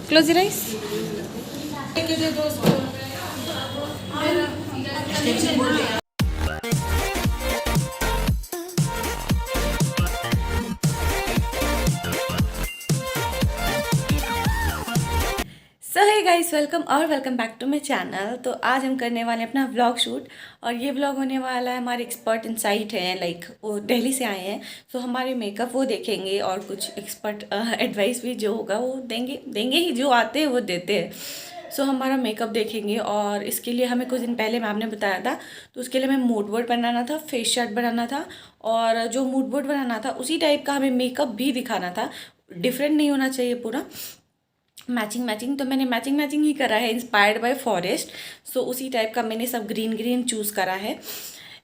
Close your eyes. So hey guys, welcome back to my channel. तो आज हम करने वाले हैं अपना व्लॉग शूट, और ये व्लॉग होने वाला है, हमारे एक्सपर्ट इनसाइट हैं, लाइक वो दिल्ली से आए हैं। सो हमारे मेकअप वो देखेंगे और कुछ एक्सपर्ट एडवाइस भी जो होगा वो देंगे ही, जो आते हैं वो देते हैं। सो हमारा मेकअप देखेंगे, और इसके लिए हमें कुछ दिन पहले मैम ने बताया था, तो उसके लिए हमें मूड बोर्ड बनाना था, फेस चार्ट बनाना था, और जो मूड बोर्ड बनाना था उसी टाइप का हमें मेकअप भी दिखाना था। डिफरेंट नहीं होना चाहिए, पूरा मैचिंग। तो मैंने मैचिंग ही करा है, इंस्पायर्ड बाय फॉरेस्ट। सो उसी टाइप का मैंने सब ग्रीन चूज़ करा है।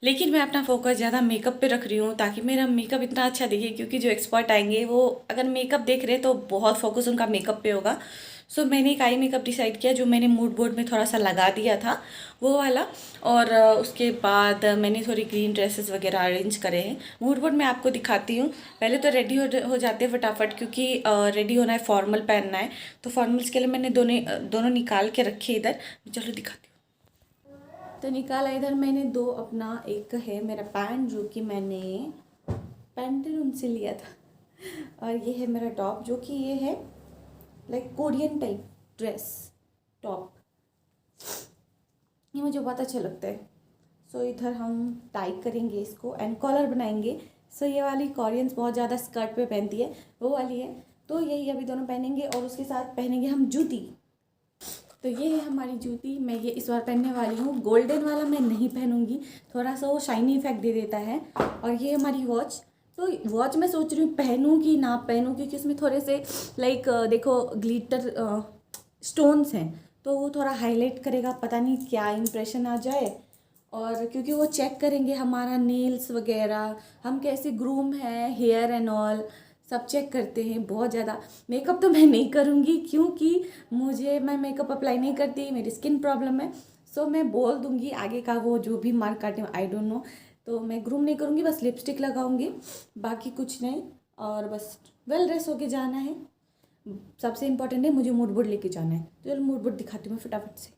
लेकिन मैं अपना फोकस ज़्यादा मेकअप पे रख रही हूँ, ताकि मेरा मेकअप इतना अच्छा दिखे, क्योंकि जो एक्सपर्ट आएंगे वो अगर मेकअप देख रहे हैं तो बहुत फोकस उनका मेकअप पे होगा। सो मैंने एक आई मेकअप डिसाइड किया, जो मैंने मूड बोर्ड में थोड़ा सा लगा दिया था वो वाला। और उसके बाद मैंने थोड़ी ग्रीन ड्रेसेस वगैरह अरेंज करे हैं। मूड बोर्ड मैं आपको दिखाती हूँ। पहले तो रेडी हो जाते हैं फटाफट, क्योंकि रेडी होना है, फॉर्मल पहनना है। तो फॉर्मल्स के लिए मैंने दोनों निकाल के रखे इधर। चलो दिखाती हूँ। तो निकाला इधर मैंने दो अपना, एक है मेरा पैंट जो कि मैंने पैंटलून से लिया था, और ये है मेरा टॉप जो कि ये है like Korean type dress top. ये मुझे बहुत अच्छा लगता है। सो इधर हम टाई करेंगे इसको एंड कॉलर बनाएंगे। सो ये वाली कोरियंस बहुत ज़्यादा स्कर्ट पे पहनती है, वो वाली है। तो यही अभी दोनों पहनेंगे, और उसके साथ पहनेंगे हम जूती। तो ये है हमारी जूती। मैं ये इस बार पहनने वाली हूँ। गोल्डन वाला मैं नहीं पहनूंगी, थोड़ा सा वो शाइनी इफेक्ट दे देता है। और ये हमारी वॉच। तो वॉच मैं सोच रही हूँ पहनूँ कि ना पहनूँ, क्योंकि उसमें थोड़े से लाइक देखो ग्लिटर स्टोन्स हैं, तो वो थोड़ा हाईलाइट करेगा, पता नहीं क्या इम्प्रेशन आ जाए। और क्योंकि वो चेक करेंगे हमारा नेल्स वगैरह, हम कैसे ग्रूम है, हेयर एंड ऑल सब चेक करते हैं बहुत ज़्यादा। मेकअप तो मैं नहीं करूँगी, क्योंकि मैं मेकअप अप्लाई नहीं करती, मेरी स्किन प्रॉब्लम है। सो मैं बोल दूँगी आगे का, वो जो भी मार्क काटे आई डोंट नो। तो मैं ग्रूम नहीं करूँगी, बस लिपस्टिक लगाऊँगी, बाकी कुछ नहीं। और बस वेल ड्रेस होके जाना है। सबसे इम्पोर्टेंट है, मुझे मूड बोर्ड लेके जाना है। तो चलो मूड बोर्ड दिखाती हूँ मैं फटाफट से।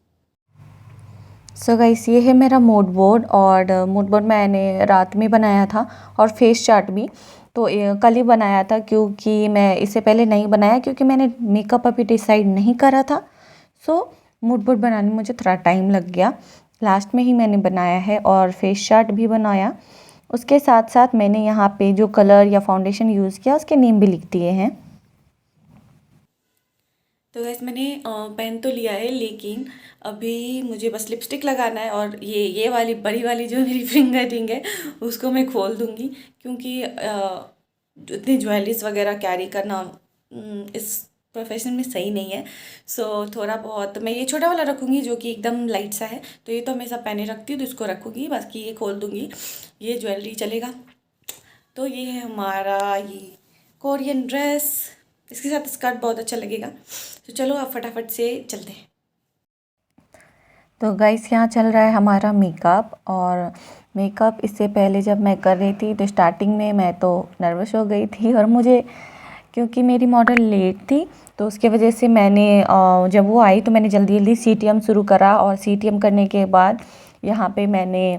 सो गाइस, ये है मेरा मूड बोर्ड, और मूड बोर्ड मैंने रात में बनाया था, और फेस चार्ट भी तो कल ही बनाया था, क्योंकि मैं इससे पहले नहीं बनाया, क्योंकि मैंने मेकअप अभी डिसाइड नहीं करा था। सो मूड बोर्ड बनाने में मुझे थोड़ा टाइम लग गया, लास्ट में ही मैंने बनाया है, और फेस चार्ट भी बनाया। उसके साथ साथ मैंने यहाँ पे जो कलर या फाउंडेशन यूज़ किया उसके नेम भी लिख दिए हैं। तो गैस मैंने पेन तो लिया है, लेकिन अभी मुझे बस लिपस्टिक लगाना है, और ये वाली बड़ी वाली जो मेरी फिंगर रिंग है उसको मैं खोल दूँगी, क्योंकि इतनी ज्वेलरीज वगैरह कैरी करना इस प्रोफेशन में सही नहीं है। सो थोड़ा बहुत मैं ये छोटा वाला रखूँगी, जो कि एकदम लाइट सा है। तो ये तो हमेशा पहने रखती हूँ, तो इसको रखूँगी, बाकी ये खोल दूँगी, ये ज्वेलरी चलेगा। तो ये है हमारा ये कोरियन ड्रेस, इसके साथ स्कर्ट बहुत अच्छा लगेगा। तो चलो आप फटाफट से चलते हैं। तो गाइस, यहाँ चल रहा है हमारा मेकअप, और मेकअप इससे पहले जब मैं कर रही थी तो स्टार्टिंग में मैं तो नर्वस हो गई थी, और मुझे क्योंकि मेरी मॉडल लेट थी, तो उसके वजह से मैंने जब वो आई तो मैंने जल्दी CTM शुरू करा, और CTM करने के बाद यहाँ पे मैंने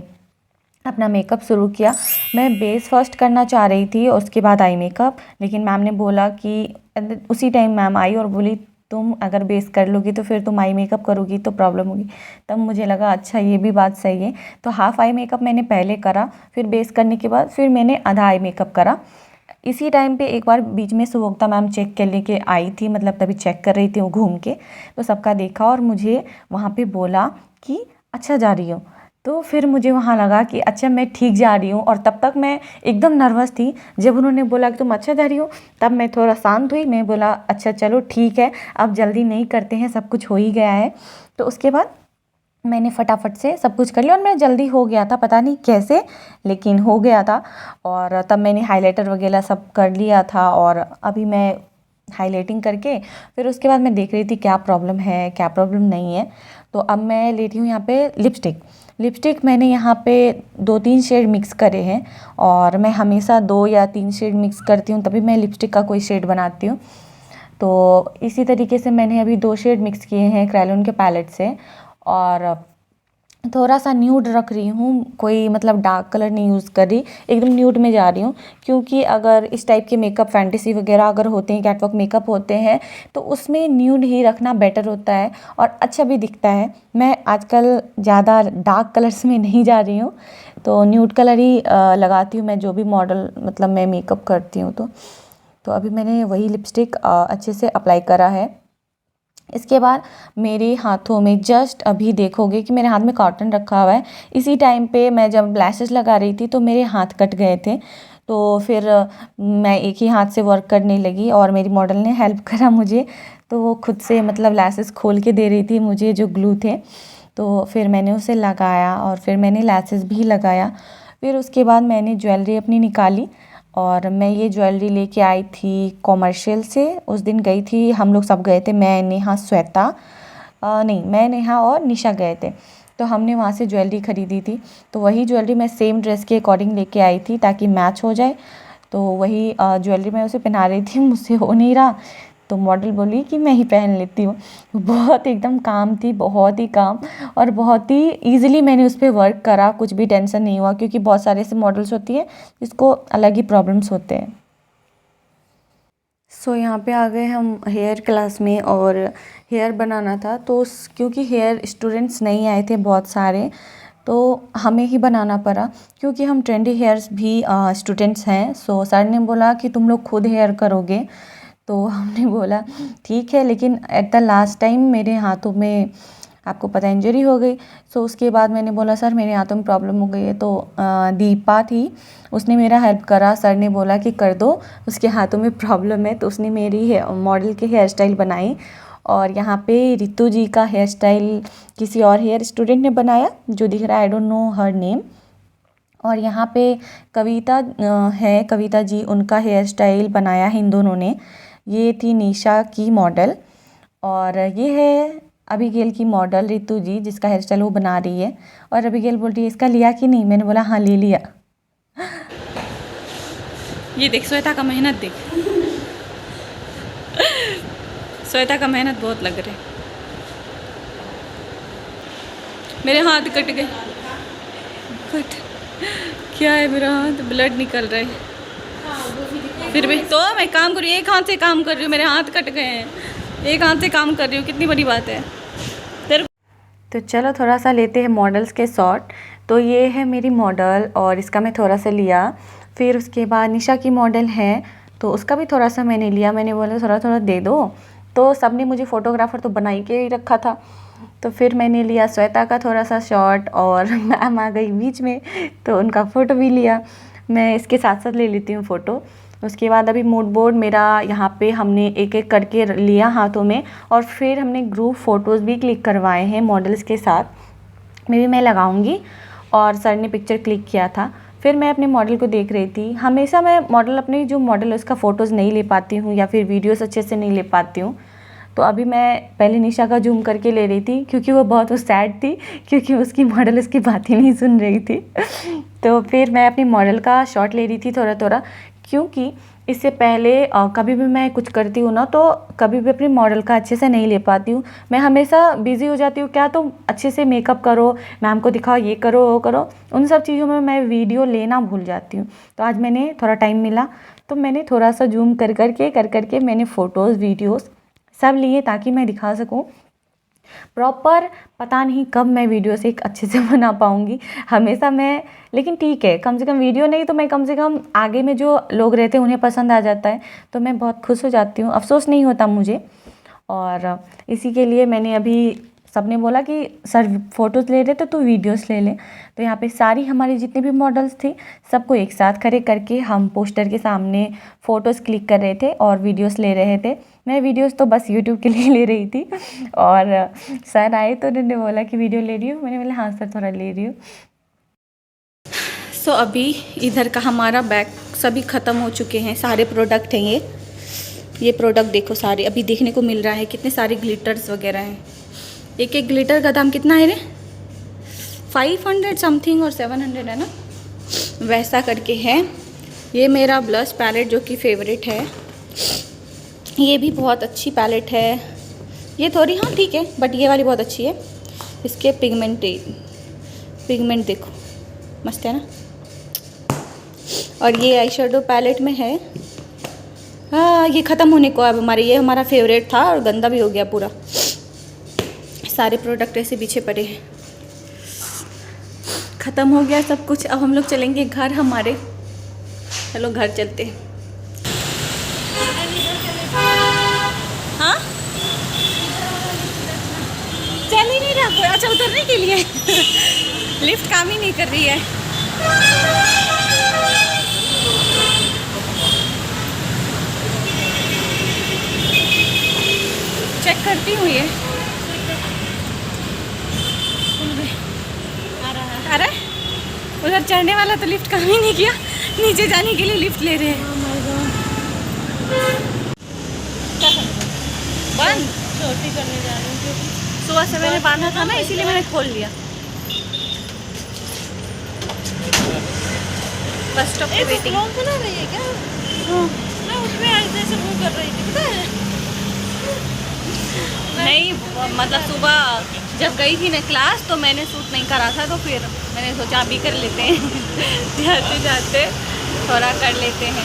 अपना मेकअप शुरू किया। मैं बेस फर्स्ट करना चाह रही थी, और उसके बाद आई मेकअप, लेकिन मैम ने बोला कि उसी टाइम मैम आई और बोली तुम अगर बेस कर लोगी तो फिर तुम आई मेकअप करोगी तो प्रॉब्लम होगी। तब मुझे लगा अच्छा ये भी बात सही है। तो हाफ आई मेकअप मैंने पहले करा, फिर बेस करने के बाद फिर मैंने आधा आई मेकअप करा। इसी टाइम पे एक बार बीच में सुवोक्ता मैम चेक करने के आई थी, मतलब तभी चेक कर रही थी वो घूम के, तो सबका देखा और मुझे वहाँ पे बोला कि अच्छा जा रही हो। तो फिर मुझे वहाँ लगा कि अच्छा मैं ठीक जा रही हूँ, और तब तक मैं एकदम नर्वस थी। जब उन्होंने बोला कि तुम अच्छा जा रही हो, तब मैं थोड़ा शांत हुई। मैं बोला अच्छा चलो ठीक है, अब जल्दी नहीं करते हैं, सब कुछ हो ही गया है। तो उसके बाद मैंने फटाफट से सब कुछ कर लिया, और मैं जल्दी हो गया था, पता नहीं कैसे, लेकिन हो गया था। और तब मैंने हाइलाइटर वगैरह सब कर लिया था, और अभी मैं हाइलाइटिंग करके फिर उसके बाद मैं देख रही थी क्या प्रॉब्लम है क्या प्रॉब्लम नहीं है। तो अब मैं लेती हूँ यहाँ पे लिपस्टिक मैंने यहाँ पे 2-3 शेड मिक्स करे हैं और मैं हमेशा 2 या 3 शेड मिक्स करती हूँ तभी मैं लिपस्टिक का कोई शेड बनाती हूँ। तो इसी तरीके से मैंने अभी 2 शेड मिक्स किए हैं क्रेयोन के पैलेट से और थोड़ा सा न्यूड रख रही हूँ, कोई मतलब डार्क कलर नहीं यूज़ कर रही, एकदम न्यूड में जा रही हूँ। क्योंकि अगर इस टाइप के मेकअप फैंटेसी वगैरह अगर होते हैं, कैटवॉक मेकअप होते हैं, तो उसमें न्यूड ही रखना बेटर होता है और अच्छा भी दिखता है। मैं आजकल ज़्यादा डार्क कलर्स में नहीं जा रही हूँ, तो न्यूड कलर ही लगाती हूँ मैं जो भी मॉडल मतलब मैं मेकअप करती हूँ। तो अभी मैंने वही लिपस्टिक अच्छे से अप्लाई करा है। इसके बाद मेरे हाथों में जस्ट अभी देखोगे कि मेरे हाथ में कॉटन रखा हुआ है। इसी टाइम पे मैं जब लैशेस लगा रही थी तो मेरे हाथ कट गए थे, तो फिर मैं एक ही हाथ से वर्क करने लगी और मेरी मॉडल ने हेल्प करा मुझे। तो वो खुद से मतलब लैशेस खोल के दे रही थी मुझे जो ग्लू थे, तो फिर मैंने उसे लगाया और फिर मैंने लैशेस भी लगाया। फिर उसके बाद मैंने ज्वेलरी अपनी निकाली और मैं ये ज्वेलरी लेके आई थी कॉमर्शियल से। उस दिन गई थी, हम लोग सब गए थे, मैं, नेहा, श्वेता, नहीं मैं, नेहा और निशा गए थे। तो हमने वहाँ से ज्वेलरी ख़रीदी थी, तो वही ज्वेलरी मैं सेम ड्रेस के अकॉर्डिंग लेके आई थी ताकि मैच हो जाए। तो वही ज्वेलरी मैं उसे पहना रही थी, मुझसे हो नहीं रहा, तो मॉडल बोली कि मैं ही पहन लेती हूँ। बहुत एकदम काम थी, बहुत ही काम, और बहुत ही ईज़िली मैंने उस पर वर्क करा, कुछ भी टेंशन नहीं हुआ। क्योंकि बहुत सारे ऐसे मॉडल्स होती हैं जिसको अलग ही प्रॉब्लम्स होते हैं। सो यहाँ पे आ गए हम हेयर क्लास में और हेयर बनाना था, तो क्योंकि हेयर स्टूडेंट्स नहीं आए थे बहुत सारे, तो हमें ही बनाना पड़ा। क्योंकि हम ट्रेंडी हेयर्स भी स्टूडेंट्स हैं, सो सर ने बोला कि तुम लोग खुद हेयर करोगे। तो हमने बोला ठीक है, लेकिन एट द लास्ट टाइम मेरे हाथों में आपको पता है इंजरी हो गई। सो उसके बाद मैंने बोला सर मेरे हाथों में प्रॉब्लम हो गई है, तो दीपा थी, उसने मेरा हेल्प करा। सर ने बोला कि कर दो, उसके हाथों में प्रॉब्लम है, तो उसने मेरी मॉडल के हेयर स्टाइल बनाई। और यहाँ पे रितु जी का हेयर स्टाइल किसी और हेयर स्टूडेंट ने बनाया जो दिख रहा है, I don't know her name. और यहाँ पे कविता है, कविता जी, उनका हेयर स्टाइल बनाया है इन दोनों ने। ये थी निशा की मॉडल और ये है अभिगेल की मॉडल रितु जी, जिसका हेयर स्टाइल वो बना रही है। और अभिगेल बोल रही है इसका लिया कि नहीं, मैंने बोला हाँ ले लिया। ये देख श्वेता का मेहनत देख, श्वेता का मेहनत बहुत लग रहा है। मेरे हाथ कट गए, कट क्या है, मेरा हाथ ब्लड निकल रहा है। फिर भी तो मैं काम कर रही हूँ, एक हाथ से काम कर रही हूँ, मेरे हाथ कट गए हैं, एक हाथ से काम कर रही हूँ, कितनी बड़ी बात है। तो चलो थोड़ा सा लेते हैं मॉडल्स के शॉट। तो ये है मेरी मॉडल और इसका मैं थोड़ा सा लिया। फिर उसके बाद निशा की मॉडल है, तो उसका भी थोड़ा सा मैंने लिया। मैंने बोला थोड़ा थोड़ा दे दो, तो सबने मुझे फ़ोटोग्राफ़र तो बना ही के ही रखा था। तो फिर मैंने लिया श्वेता का थोड़ा सा शॉट और मैम आ गई बीच में, तो उनका फ़ोटो भी लिया। मैं इसके साथ साथ ले लेती हूँ फ़ोटो। उसके बाद अभी मूड बोर्ड मेरा यहाँ पे हमने एक एक करके लिया हाथों में, और फिर हमने ग्रुप फ़ोटोज़ भी क्लिक करवाए हैं मॉडल्स के साथ। मैं लगाऊंगी, और सर ने पिक्चर क्लिक किया था। फिर मैं अपने मॉडल को देख रही थी। हमेशा मैं मॉडल, अपनी जो मॉडल है उसका फ़ोटोज़ नहीं ले पाती हूँ या फिर वीडियोस अच्छे से नहीं ले पाती हूँ। तो अभी मैं पहले निशा का जूम करके ले रही थी, क्योंकि वो बहुत सैड थी, क्योंकि उसकी मॉडल उसकी बात ही नहीं सुन रही थी। तो फिर मैं अपनी मॉडल का शॉट ले रही थी थोड़ा थोड़ा, क्योंकि इससे पहले कभी भी मैं कुछ करती हूँ ना, तो कभी भी अपनी मॉडल का अच्छे से नहीं ले पाती हूँ। मैं हमेशा बिज़ी हो जाती हूँ, क्या तो अच्छे से मेकअप करो, मैम को दिखाओ, ये करो वो करो, उन सब चीज़ों में मैं वीडियो लेना भूल जाती हूँ। तो आज मैंने थोड़ा टाइम मिला, तो मैंने थोड़ा सा जूम कर करके मैंने फ़ोटोज़ वीडियोज़ सब लिए, ताकि मैं दिखा सकूँ प्रॉपर। पता नहीं कब मैं वीडियो से एक अच्छे से बना पाऊँगी, हमेशा मैं, लेकिन ठीक है, कम से कम वीडियो नहीं तो मैं कम से कम आगे में जो लोग रहते हैं उन्हें पसंद आ जाता है, तो मैं बहुत खुश हो जाती हूँ, अफसोस नहीं होता मुझे। और इसी के लिए मैंने अभी, सबने बोला कि सर फ़ोटोज़ ले रहे थे तो वीडियोस ले लें। तो यहाँ पे सारी हमारी जितनी भी मॉडल्स थी सबको एक साथ खड़े करके हम पोस्टर के सामने फ़ोटोज़ क्लिक कर रहे थे और वीडियोस ले रहे थे। मैं वीडियोस तो बस यूट्यूब के लिए ले रही थी, और सर आए तो उन्होंने बोला कि वीडियो ले रही हूँ, मैंने बोला हाँ सर थोड़ा ले रही हूँ। सो अभी इधर का हमारा बैग सभी ख़त्म हो चुके हैं, सारे प्रोडक्ट हैं ये प्रोडक्ट देखो सारे अभी देखने को मिल रहा है, कितने सारे ग्लिटर्स वगैरह हैं। एक एक ग्लिटर का दाम कितना है रे? 500 समथिंग और 700 है ना, वैसा करके है। ये मेरा ब्लश पैलेट जो कि फेवरेट है, ये भी बहुत अच्छी पैलेट है। ये थोड़ी हाँ ठीक है, बट ये वाली बहुत अच्छी है। इसके पिगमेंट देखो मस्त है ना। और ये आई शेडो पैलेट में है। हाँ ये ख़त्म होने को अब हमारे, ये हमारा फेवरेट था और गंदा भी हो गया पूरा। सारे प्रोडक्ट ऐसे पीछे पड़े हैं, ख़त्म हो गया सब कुछ। अब हम लोग चलेंगे घर हमारे। चलो घर चलते हैं। हाँ चल ही नहीं रहा कोई। अच्छा उतरने के लिए लिफ्ट काम ही नहीं कर रही है। चेक करती हूँ ये आ रहा है। उधर चढ़ने वाला तो लिफ्ट काम ही नहीं किया, नीचे जाने के लिए लिफ्ट ले रहे हैं। बंद छोटी करने जा रही हूँ, सुबह से मैंने बांधा था ना, इसीलिए मैंने खोल लिया। बस स्टॉप पे वेटिंग। बना रही है क्या? हाँ मैं उसमें ऐसे से वो कर रही थी, पता है? नहीं मतलब सुबह जब गई थी ना क्लास तो मैंने सूट नहीं करा था, तो फिर मैंने सोचा अभी कर लेते हैं जाते जाते थोड़ा कर लेते हैं।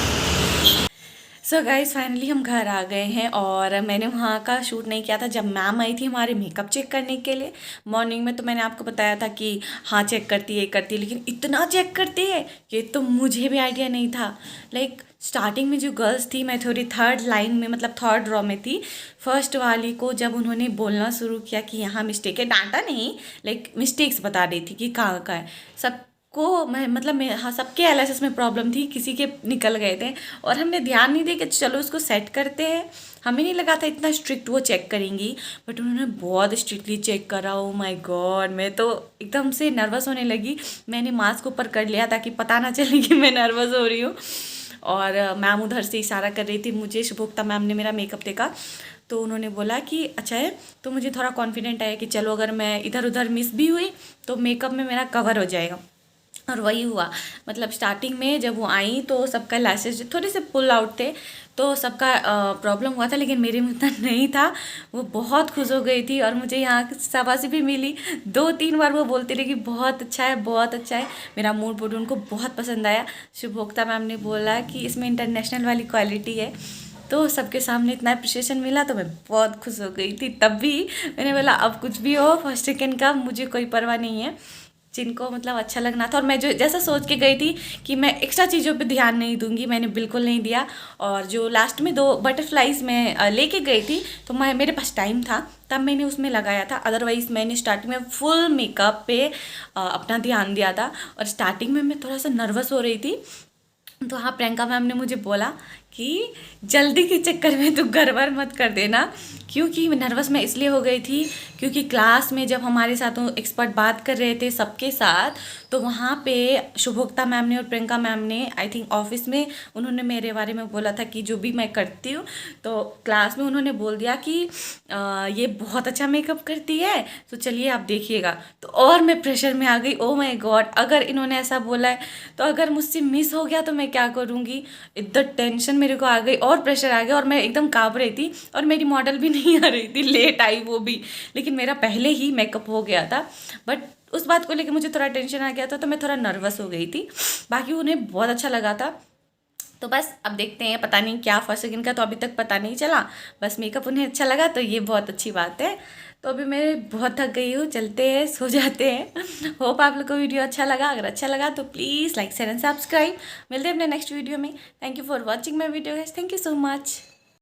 सो गाइस फाइनली हम घर आ गए हैं और मैंने वहाँ का शूट नहीं किया था जब मैम आई थी हमारे मेकअप चेक करने के लिए मॉर्निंग में। तो मैंने आपको बताया था कि हाँ चेक करती है करती है, लेकिन इतना चेक करती है ये तो मुझे भी आइडिया नहीं था। लाइक स्टार्टिंग में जो गर्ल्स थी, मैं थोड़ी थर्ड लाइन में मतलब थर्ड रो में थी, फर्स्ट वाली को जब उन्होंने बोलना शुरू किया कि यहाँ मिस्टेक है, डांटा नहीं लाइक मिस्टेक्स बता रही थी कि कहाँ का है सब को। मैं मतलब मैं हाँ सबके एलएसएस में प्रॉब्लम थी, किसी के निकल गए थे और हमने ध्यान नहीं दिया कि चलो इसको सेट करते हैं। हमें नहीं लगा था इतना स्ट्रिक्ट वो चेक करेंगी, बट उन्होंने बहुत स्ट्रिक्टली चेक करा। ओ माय गॉड, मैं तो एकदम से नर्वस होने लगी। मैंने मास्क ऊपर कर लिया ताकि पता ना चले कि मैं नर्वस हो रही हूँ। और मैम उधर से इशारा कर रही थी मुझे, शुभोक्ता मैम ने मेरा मेकअप देखा तो उन्होंने बोला कि अच्छा है। तो मुझे थोड़ा कॉन्फिडेंट आया कि चलो अगर मैं इधर उधर मिस भी हुई तो मेकअप में मेरा कवर हो जाएगा। और वही हुआ। मतलब स्टार्टिंग में जब वो आई तो सबका लैशेज थोड़े से पुल आउट थे, तो सबका प्रॉब्लम हुआ था, लेकिन मेरे में उतना नहीं था। वो बहुत खुश हो गई थी और मुझे यहाँ शाबाशी भी मिली। 2-3 बार वो बोलती रही कि बहुत अच्छा है बहुत अच्छा है। मेरा मूड बोर्ड उनको बहुत पसंद आया। शुभोक्ता मैम ने बोला कि इसमें इंटरनेशनल वाली क्वालिटी है। तो सबके सामने इतना अप्रिशिएशन मिला तो मैं बहुत खुश हो गई थी। तब भी मैंने बोला अब कुछ भी हो फर्स्ट सेकेंड का मुझे कोई परवाह नहीं है, जिनको मतलब अच्छा लगना था। और मैं जो जैसा सोच के गई थी कि मैं एक्स्ट्रा चीज़ों पे ध्यान नहीं दूंगी, मैंने बिल्कुल नहीं दिया। और जो लास्ट में 2 बटरफ्लाइज मैं लेके गई थी तो मैं मेरे पास टाइम था तब मैंने उसमें लगाया था। अदरवाइज़ मैंने स्टार्टिंग में फुल मेकअप पे अपना ध्यान दिया था। और स्टार्टिंग में मैं थोड़ा सा नर्वस हो रही थी, तो हाँ प्रियंका मैम ने मुझे बोला कि जल्दी के चक्कर में तो गड़बड़ मत कर देना। क्योंकि नर्वस मैं इसलिए हो गई थी क्योंकि क्लास में जब हमारे साथ एक्सपर्ट बात कर रहे थे सबके साथ, तो वहाँ पे शुभोक्ता मैम ने और प्रियंका मैम ने आई थिंक ऑफिस में उन्होंने मेरे बारे में बोला था कि जो भी मैं करती हूँ, तो क्लास में उन्होंने बोल दिया कि ये बहुत अच्छा मेकअप करती है तो चलिए आप देखिएगा। तो और मैं प्रेशर में आ गई। ओ माय गॉड, अगर इन्होंने ऐसा बोला है तो अगर मुझसे मिस हो गया तो मैं क्या करूँगी। इतना टेंशन मेरे को आ गई और प्रेशर आ गया और मैं एकदम काँप रही थी। और मेरी मॉडल भी नहीं आ रही थी, लेट आई वो भी, लेकिन मेरा पहले ही मेकअप हो गया था। बट उस बात को लेकर मुझे थोड़ा टेंशन आ गया था तो मैं थोड़ा नर्वस हो गई थी। बाकी उन्हें बहुत अच्छा लगा था। तो बस अब देखते हैं, पता नहीं क्या फर्स्ट सेकंड का तो अभी तक पता नहीं चला, बस मेकअप उन्हें अच्छा लगा तो ये बहुत अच्छी बात है। तो अभी मैं बहुत थक गई हूँ, चलते हैं सो जाते हैं। होप आप लोग को वीडियो अच्छा लगा। अगर अच्छा लगा तो please like share and subscribe. मिलते हैं अपने नेक्स्ट वीडियो में। Thank you for watching my video guys, thank you so much.